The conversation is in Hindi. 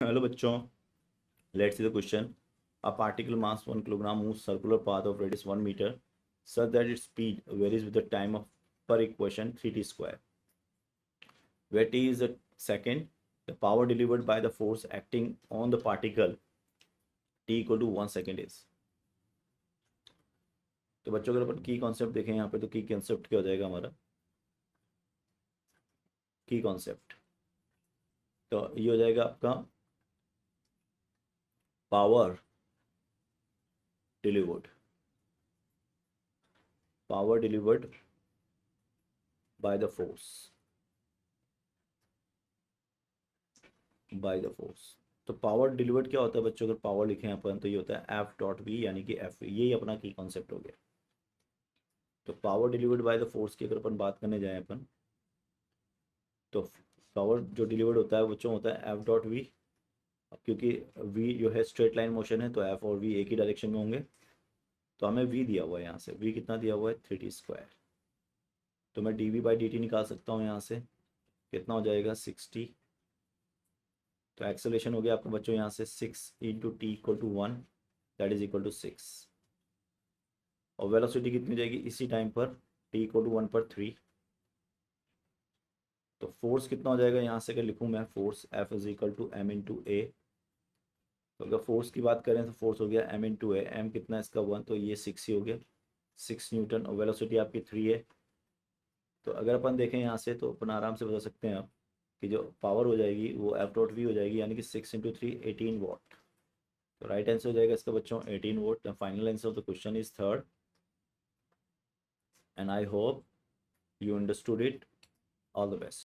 हेलो बच्चों, let's see the question. A particle mass 1 kilogram moves circular path of radius 1 meter such that its speed varies with the time of per equation 3t square, where t is a second. The power delivered by the force acting on the particle t equal to 1 second is. तो बच्चों अगर अपन की कॉन्सेप्ट देखें यहाँ पे, तो की कॉन्सेप्ट क्या हो जाएगा हमारा? की कॉन्सेप्ट तो ये हो जाएगा आपका power delivered. Power delivered by the force, by the force. तो पावर डिलीवर्ड क्या होता है बच्चों? अगर पावर लिखें अपन तो ये होता है एफ डॉट वी, यानी कि एफ, यही अपना की कॉन्सेप्ट हो गया. तो power delivered by the force की अगर अपन बात करने जाएं अपन, तो पावर जो डिलीवर्ड होता है बच्चों होता है एफ डॉट वी. अब क्योंकि वी जो है स्ट्रेट लाइन मोशन है, तो एफ और वी एक ही डायरेक्शन में होंगे. तो हमें वी दिया हुआ है, यहाँ से वी कितना दिया हुआ है? 3t square. तो मैं d v by d t निकाल सकता हूँ यहाँ से. कितना हो जाएगा? 60. तो एक्सेलरेशन हो गया आपका बच्चों यहाँ से 6 into t equal to 1, that is equal to 6. और वेलोसिटी कितनी हो जाएगी इसी टाइम पर? टी इक्वल टू 1 पर 3. तो फोर्स कितना हो जाएगा यहाँ से अगर लिखूँ मैं? Force F is equal to M into A. तो अगर फोर्स की बात करें तो फोर्स हो गया एम इंटू ए. एम कितना है इसका? 1, तो ये 6 ही हो गया, 6 न्यूटन. और वेलोसिटी आपकी 3 है. तो अगर अपन देखें यहाँ से तो अपन आराम से बता सकते हैं आप कि जो पावर हो जाएगी वो एफ डॉट वी हो जाएगी, यानी कि 6 इंटू 3 18 वॉट. तो राइट आंसर हो जाएगा इसका बच्चों 18 vote. The final answer of the question is third. And I hope you understood it. All the best.